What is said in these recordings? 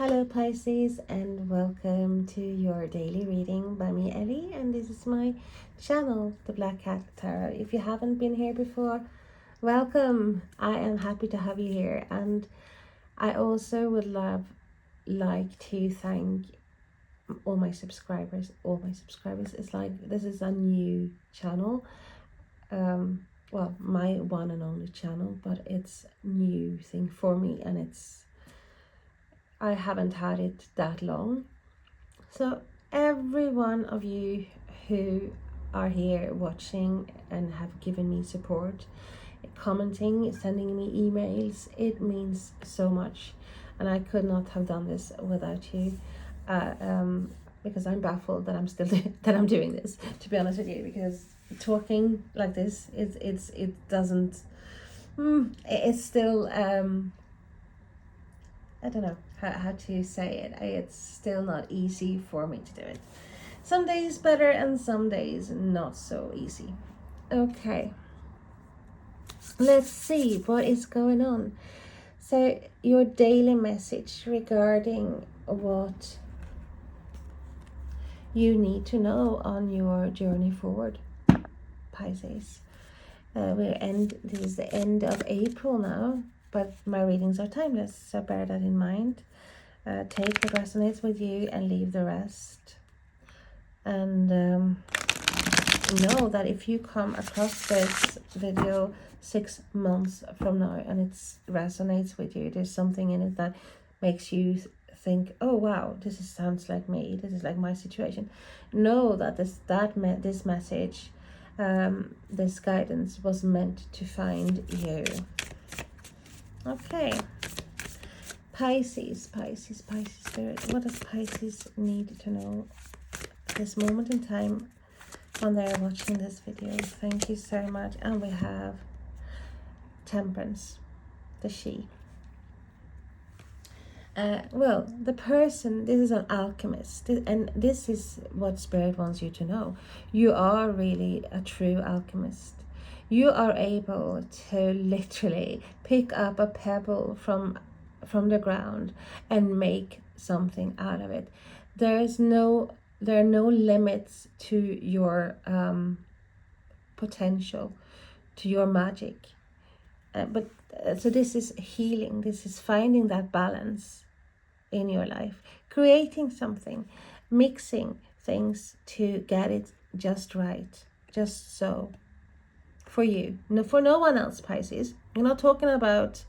Hello Pisces, and welcome to your daily reading by me, Ellie, and this is my channel, the Black Cat Tarot. If you haven't been here before, welcome. I am happy to have you here, and I also would like to thank all my subscribers. It's like this is a new channel, well, my one and only channel, but it's a new thing for me, and I haven't had it that long. So every one of you who are here watching and have given me support, commenting, sending me emails, it means so much, and I could not have done this without you, because I'm baffled that I'm still that I'm doing this, to be honest with you, because talking like this it doesn't it's still I don't know how to say it. It's still not easy for me to do it. Some days better and some days not so easy. Okay, let's see what is going on. So your daily message regarding what you need to know on your journey forward, Pisces. This is the end of April now, but my readings are timeless, so bear that in mind. Take what resonates with you and leave the rest. And know that if you come across this video 6 months from now and it resonates with you, there's something in it that makes you think, oh wow, sounds like me, this is like my situation. Know that this message, this guidance was meant to find you. Okay, Pisces spirit. What does Pisces need to know at this moment in time when they're watching this video? Thank you so much. And we have Temperance, the she. Well, the person, this is an alchemist, and this is what Spirit wants you to know. You are really a true alchemist. You are able to literally pick up a pebble from the ground and make something out of it. There are no limits to your potential, to your magic. So this is healing. This is finding that balance in your life, creating something, mixing things to get it just right, just so, for you, for no one else, Pisces. We're not talking about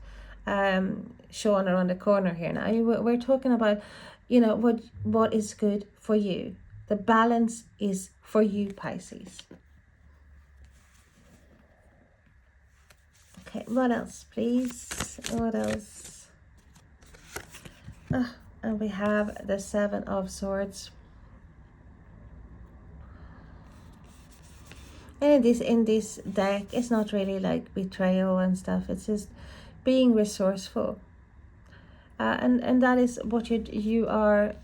Sean around the corner here now. We're talking about, what is good for you. The balance is for you, Pisces. Okay, what else, please? What else? And we have the Seven of Swords. And in this deck, it's not really like betrayal and stuff. It's just being resourceful. And that is what you are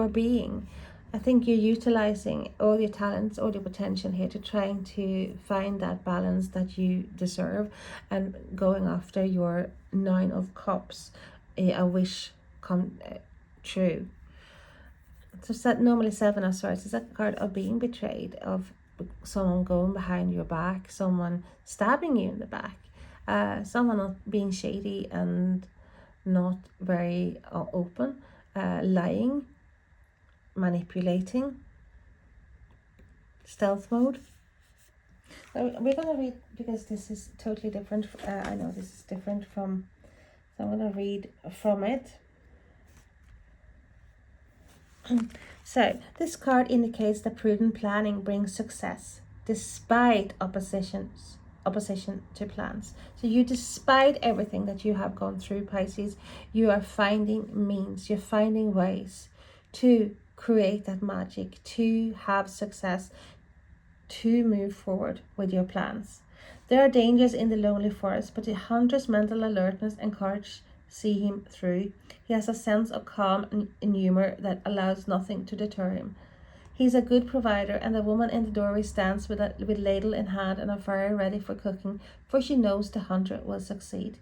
being. I think you're utilizing all your talents, all your potential here to trying to find that balance that you deserve, and going after your 9 of Cups, a wish come true. So normally 7 of Swords is a card of being betrayed, of someone going behind your back, someone stabbing you in the back, someone not being shady and not very open, lying, manipulating, stealth mode. We're going to read, because this is totally different. I know this is different from, so I'm going to read from it. So this card indicates that prudent planning brings success despite opposition to plans. So despite everything that you have gone through, Pisces, you are finding means, you're finding ways to create that magic, to have success, to move forward with your plans. There are dangers in the lonely forest, but the hunter's mental alertness and courage see him through. He has a sense of calm and humor that allows nothing to deter him. He's a good provider, and the woman in the doorway stands with ladle in hand and a fire ready for cooking, for she knows the hunter will succeed.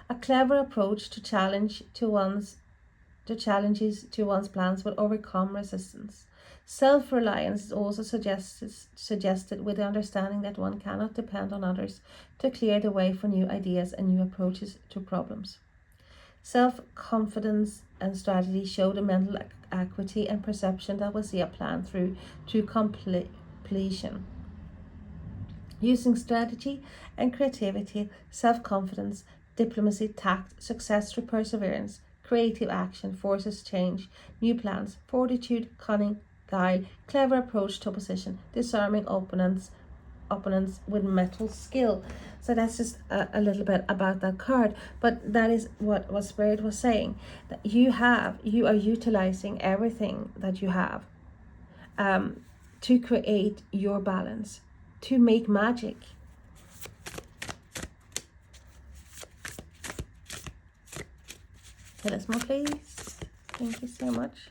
A clever approach to challenge to one's to challenges to one's plans will overcome resistance. Self-reliance is also suggested with the understanding that one cannot depend on others to clear the way for new ideas and new approaches to problems. Self-confidence and strategy show the mental acuity and perception that will see a plan through to completion. Using strategy and creativity, self-confidence, diplomacy, tact, success through perseverance, creative action forces change, new plans, fortitude, cunning, guile, clever approach to opposition, disarming opponents with mental skill. So that's just a little bit about that card, but that is what Spirit was saying, that you are utilizing everything that you have to create your balance, to make magic. Tell us more, please. Thank you so much.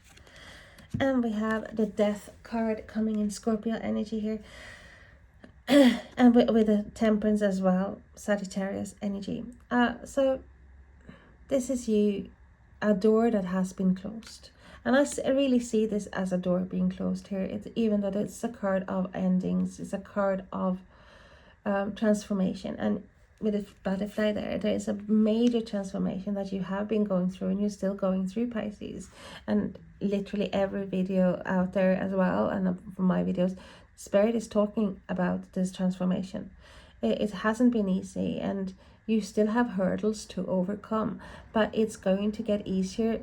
And we have the Death card coming in Scorpio energy here. And with the Temperance as well, Sagittarius energy. So this is you, a door that has been closed. And I really see this as a door being closed here. It's, even though it's a card of endings, it's a card of transformation. And with the butterfly there is a major transformation that you have been going through, and you're still going through, Pisces. And literally every video out there as well, and from my videos, Spirit is talking about this transformation. It hasn't been easy, and you still have hurdles to overcome, but it's going to get easier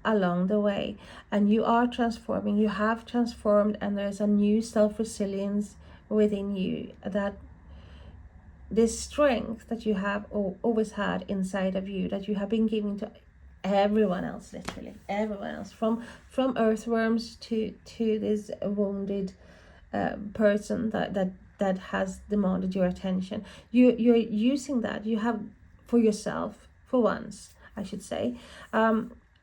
along the way. And you are transforming, you have transformed, and there's a new self-resilience within you, that this strength that you have always had inside of you, that you have been giving to everyone else, literally everyone else, from earthworms to this wounded person that has demanded your attention. You're using that, you have, for yourself, for once I should say,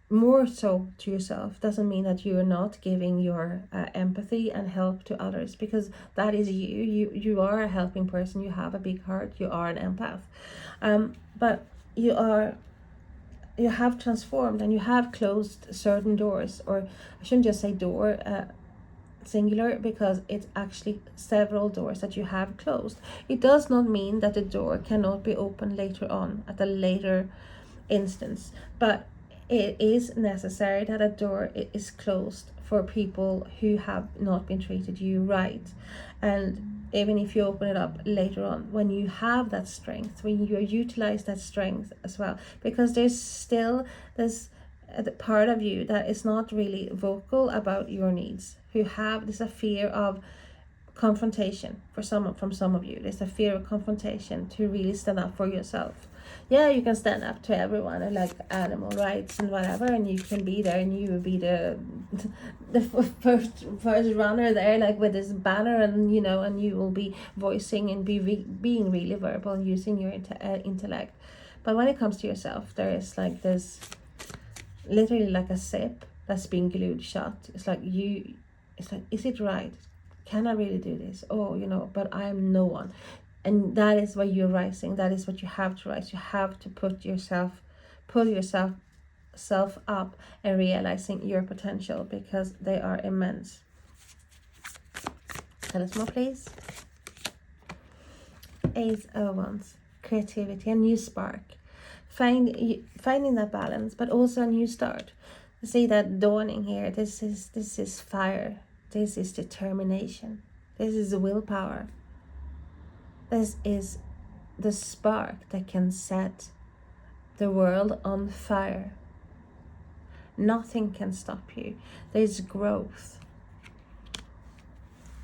more so to yourself. Doesn't mean that you're not giving your empathy and help to others, because that is you are a helping person, you have a big heart, you are an empath, but you have transformed, and you have closed certain doors, or I shouldn't just say door singular, because it's actually several doors that you have closed. It does not mean that the door cannot be opened later on, at a later instance, but it is necessary that a door is closed for people who have not been treated you right. And even if you open it up later on, when you have that strength, when you utilize that strength as well, because there's still this part of you that is not really vocal about your needs, who have this a fear of confrontation. From some of you, there's a fear of confrontation, to really stand up for yourself. Yeah, you can stand up to everyone, and like animal rights and whatever, and you can be there, and you will be the first runner there, like with this banner, and and you will be voicing and being really verbal and using your intellect. But when it comes to yourself, there is like this, literally like a zip that's being glued shut. It's like, is it right? Can I really do this? Oh, but I am no one. And that is why you're rising. That is what you have to rise. You have to pull yourself up and realizing your potential, because they are immense. Tell us more, please. Ace of Wands, creativity, a new spark. Finding that balance, but also a new start. See that dawning here. This is fire. This is determination. This is willpower. This is the spark that can set the world on fire. Nothing can stop you. There's growth.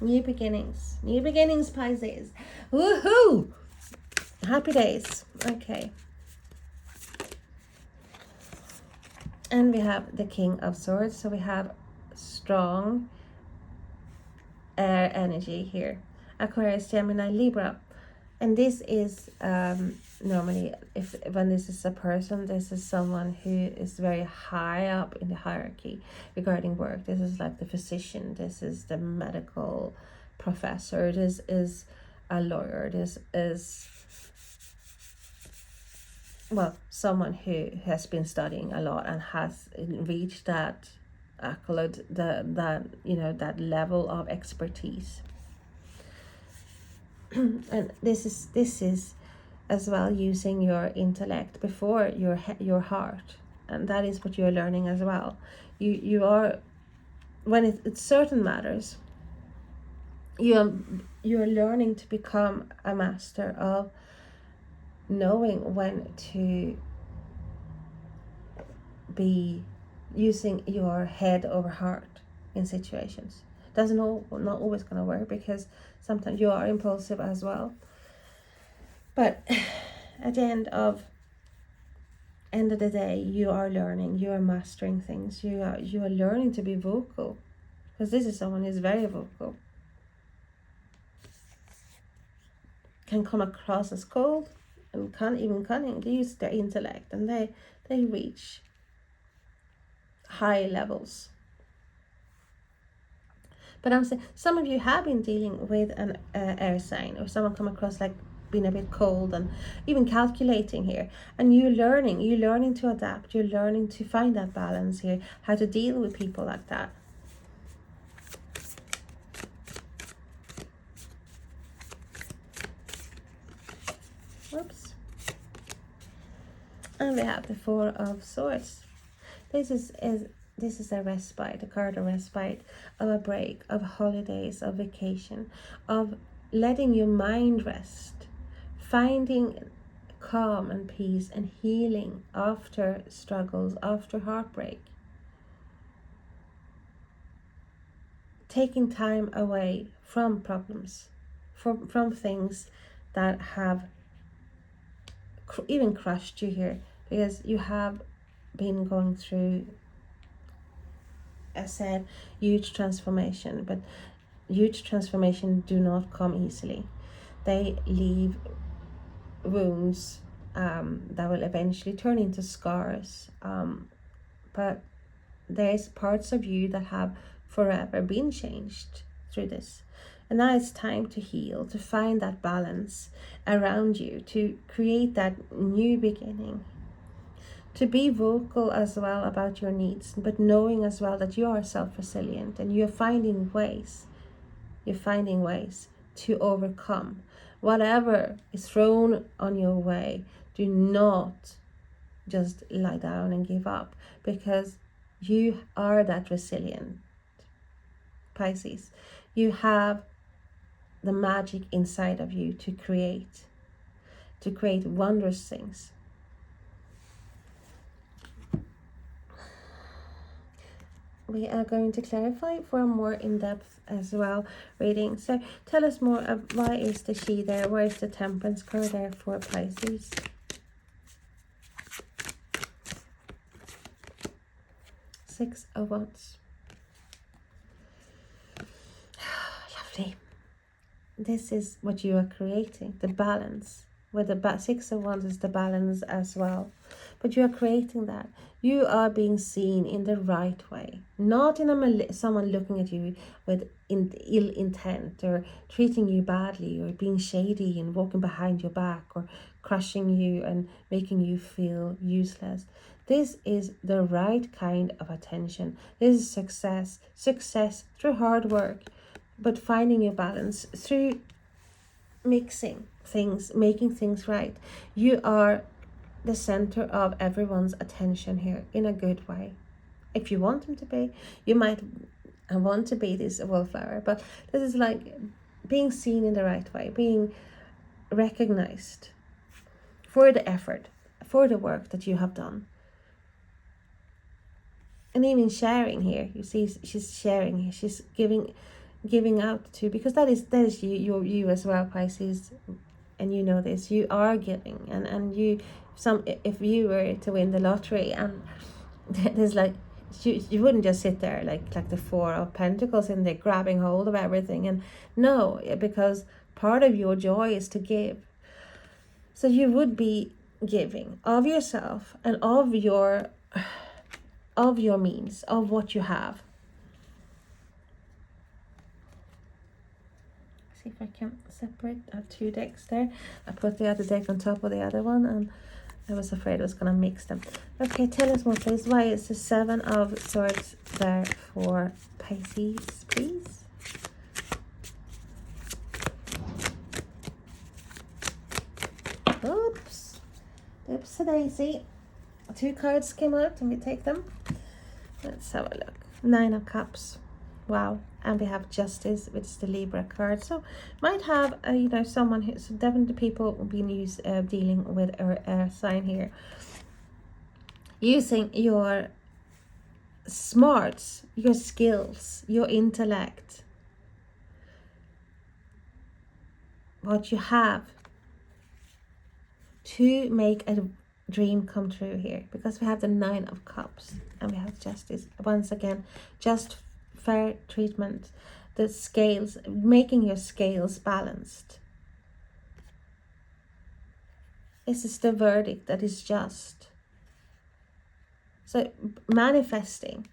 New beginnings. New beginnings, Pisces. Woohoo! Happy days. Okay. And we have the King of Swords. So we have strong air energy here. Aquarius, Gemini, Libra. And this is normally, when this is a person, this is someone who is very high up in the hierarchy regarding work. This is like the physician. This is the medical professor. This is a lawyer. This is well, someone who has been studying a lot and has reached that accolade, that that level of expertise. And this is as well using your intellect before your heart, and that is what you're learning as well. You are, when it's certain matters, you're learning to become a master of knowing when to be using your head over heart in situations. Doesn't not always gonna work, because sometimes you are impulsive as well. But at the end of the day, you are learning, you are mastering things, you are learning to be vocal, because this is someone who's very vocal, can come across as cold and even cunning. They use their intellect, and they reach high levels. But I'm saying some of you have been dealing with an air sign, or someone come across like being a bit cold and even calculating here, and you're learning to adapt, you're learning to find that balance here, how to deal with people like that. Whoops. And we have the Four of Swords. This is a respite, a card of respite, of a break, of holidays, of vacation, of letting your mind rest, finding calm and peace and healing after struggles, after heartbreak. Taking time away from problems, from things that have even crushed you here, because you have been going through, as said, huge transformation. But huge transformation do not come easily. They leave wounds that will eventually turn into scars, but there's parts of you that have forever been changed through this, and now it's time to heal, to find that balance around you, to create that new beginning, to be vocal as well about your needs, but knowing as well that you are self-resilient, and you're finding ways to overcome whatever is thrown on your way. Do not just lie down and give up, because you are that resilient, Pisces. You have the magic inside of you to create wondrous things. We are going to clarify for a more in-depth as well reading. So tell us more of, why is the she there? Why is the Temperance card there for Pisces? Six of Wands. Lovely. This is what you are creating, the balance. With the Six of Wands is the balance as well. But you are creating that. You are being seen in the right way. Not in someone looking at you with ill intent, or treating you badly, or being shady and walking behind your back, or crushing you and making you feel useless. This is the right kind of attention. This is success. Success through hard work, but finding your balance through mixing things, making things right. You are the center of everyone's attention here, in a good way. If you want them to be, you might want to be this wallflower, but this is like being seen in the right way, being recognized for the effort, for the work that you have done. And even sharing here, you see she's sharing here, she's giving out to, because that is you as well, Pisces. And you know this, you are giving, and if you were to win the lottery, and there's like, you wouldn't just sit there like the Four of Pentacles in there grabbing hold of everything. And no, because part of your joy is to give. So you would be giving of yourself and of your means, of what you have. See if I can separate. I have two decks there. I put the other deck on top of the other one, and I was afraid I was going to mix them. Okay, tell us more, please. Why is the Seven of Swords there for Pisces, please? Oops. Oops-a-daisy. 2 cards came out and we take them. Let's have a look. 9 of Cups. Wow. And we have Justice, which is the Libra card. So might have you know, someone who's definitely people being used dealing with a air sign here, using your smarts, your skills, your intellect, what you have, to make a dream come true here, because we have the 9 of Cups and we have Justice. Once again, just fair treatment, the scales, making your scales balanced. This is the verdict that is just. So manifesting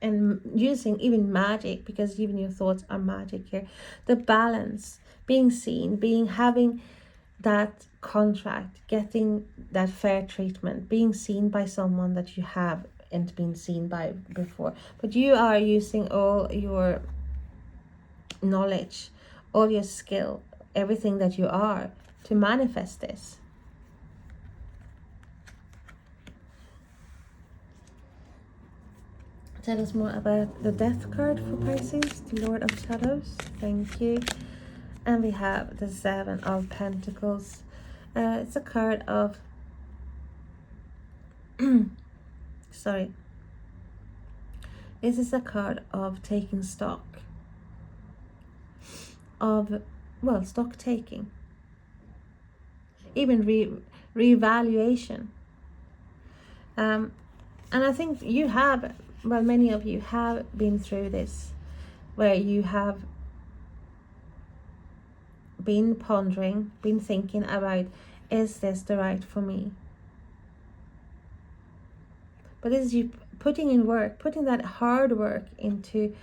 and using even magic, because even your thoughts are magic here. The balance, being seen, having that contract, getting that fair treatment, being seen by someone that you have and been seen by before. But you are using all your knowledge, all your skill, everything that you are to manifest this. Tell us more about the Death card for Pisces, the Lord of Shadows. Thank you. And we have the 7 of Pentacles. It's a card of sorry. This is a card of taking stock. Of, well, stock taking. Even reevaluation. And I think you have, well, many of you have been through this, where you have been pondering, been thinking about, is this the right for me? But this is you putting in work, putting that hard work into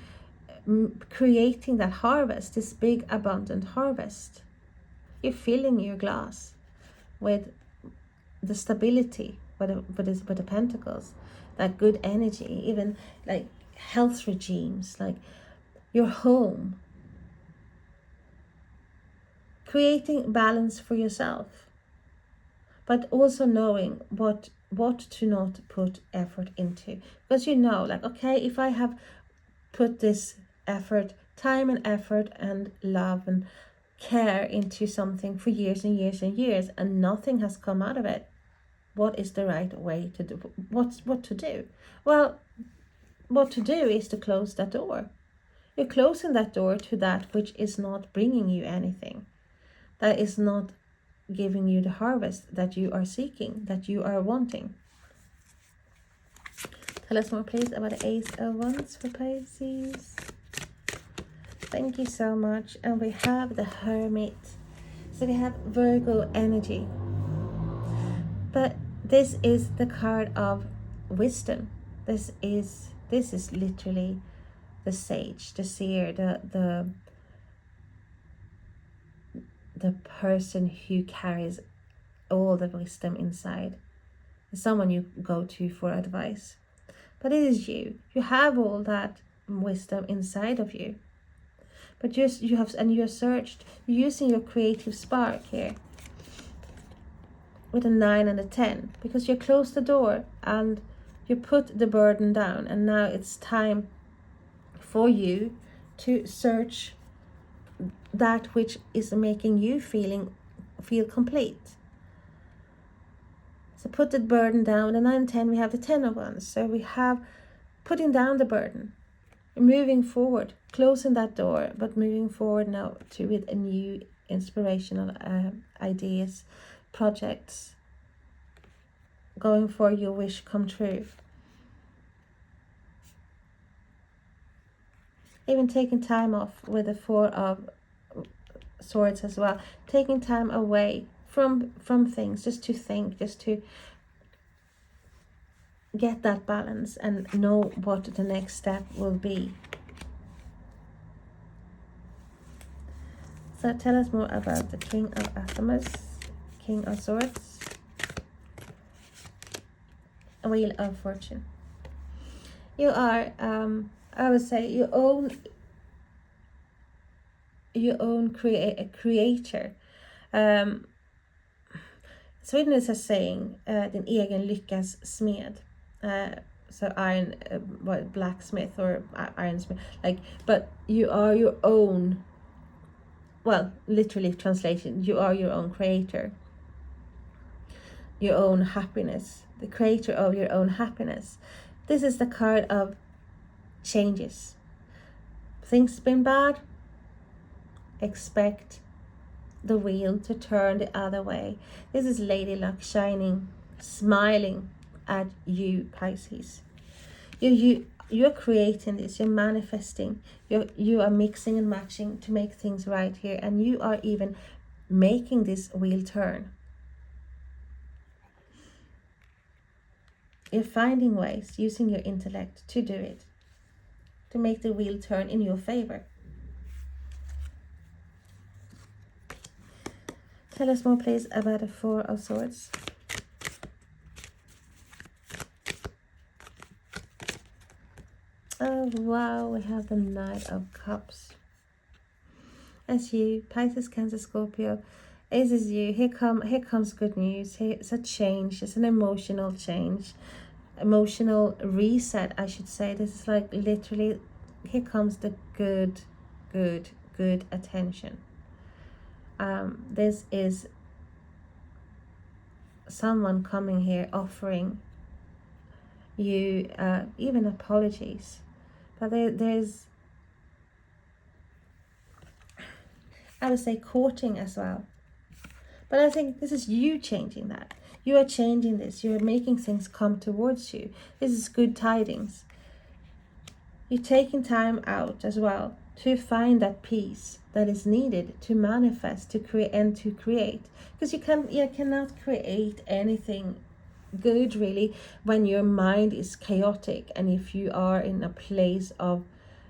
creating that harvest, this big abundant harvest. You're filling your glass with the stability, with the pentacles, that good energy, even like health regimes, like your home. Creating balance for yourself, but also knowing what to not put effort into. Because you know, like, okay, if I have put this effort, time and effort and love and care into something for years and years and years, and nothing has come out of it, what is the right way to do? What to do? Well, what to do is to close that door. You're closing that door to that which is not bringing you anything, that is not giving you the harvest that you are seeking, that you are wanting. Tell us more, please, about the Ace of Wands for Pisces. Thank you so much. And we have the Hermit. So we have Virgo energy. But this is the card of wisdom. This is literally the sage, the seer, the person who carries all the wisdom inside. Someone you go to for advice. But it is you. You have all that wisdom inside of you. But you're searched. You're using your creative spark here with a 9 and a 10, because you close the door and you put the burden down, and now it's time for you to search that which is making you feel complete. So put the burden down. The 9 and 10, we have the 10 of Wands. So we have putting down the burden, moving forward, closing that door, but moving forward now with a new inspirational ideas, projects, going for your wish come true. Even taking time off with the 4 of Swords as well, taking time away from things, just to think, just to get that balance and know what the next step will be. So tell us more about the King of King of Swords. Wheel of Fortune. You are, I would say, your own creator. Sweden is a saying, din egen lyckas smed. So iron, blacksmith or ironsmith, like, but you are your own, well, literally translation, you are your own creator, your own happiness, the creator of your own happiness. This is the card of changes. Things been bad, expect the wheel to turn the other way. This is Lady Luck shining, smiling at you, Pisces. You're creating this, you're manifesting, you are mixing and matching to make things right here, and you are even making this wheel turn. You're finding ways, using your intellect to do it, to make the wheel turn in your favor. Tell us more, please, about the Four of Swords. Oh, wow, we have the Knight of Cups. As you, Pisces, Cancer, Scorpio, this is you. Here comes good news. It's a change. It's an emotional change. Emotional reset, I should say. This is like literally, here comes the good attention. This is someone coming here offering you even apologies, but there's, I would say, courting as well. But I think this is you changing that. You are changing this. You are making things come towards you. This is good tidings. You're taking time out as well to find that peace that is needed to manifest, to create, and to create. Because you cannot create anything good really when your mind is chaotic, and if you are in a place of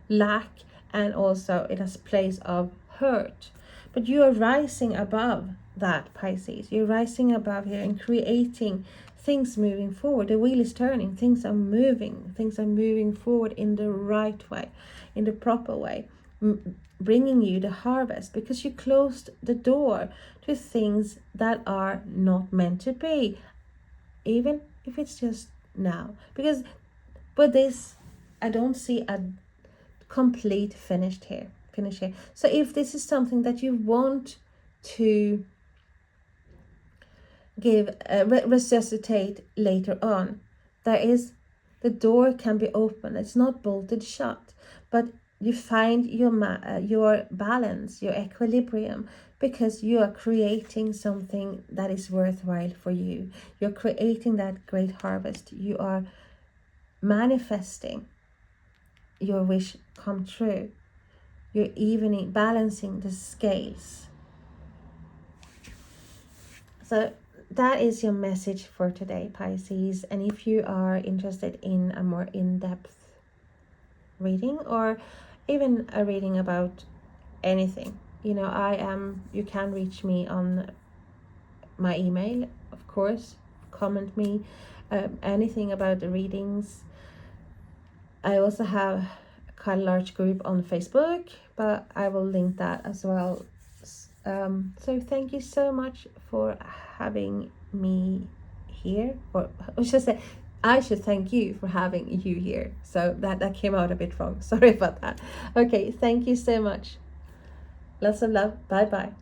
lack and also in a place of hurt. But you are rising above that, Pisces. You're rising above here and creating things moving forward. The wheel is turning. Things are moving forward in the right way, in the proper way, bringing you the harvest, because you closed the door to things that are not meant to be, even if it's just now. Because with this, I don't see a complete finish here. So if this is something that you want to give resuscitate later on, the door can be open. It's not bolted shut, but you find your balance, your equilibrium, because you are creating something that is worthwhile for you. You're creating that great harvest. You are manifesting your wish come true. You're balancing the scales. So that is your message for today, Pisces. And if you are interested in a more in-depth reading, or even a reading about anything, you can reach me on my email, of course. Comment me anything about the readings. I also have quite a large group on Facebook, but I will link that as well. So thank you so much for having me here, or I should thank you for having you here. So that came out a bit wrong. Sorry about that. Okay, thank you so much. Lots of love. Bye bye.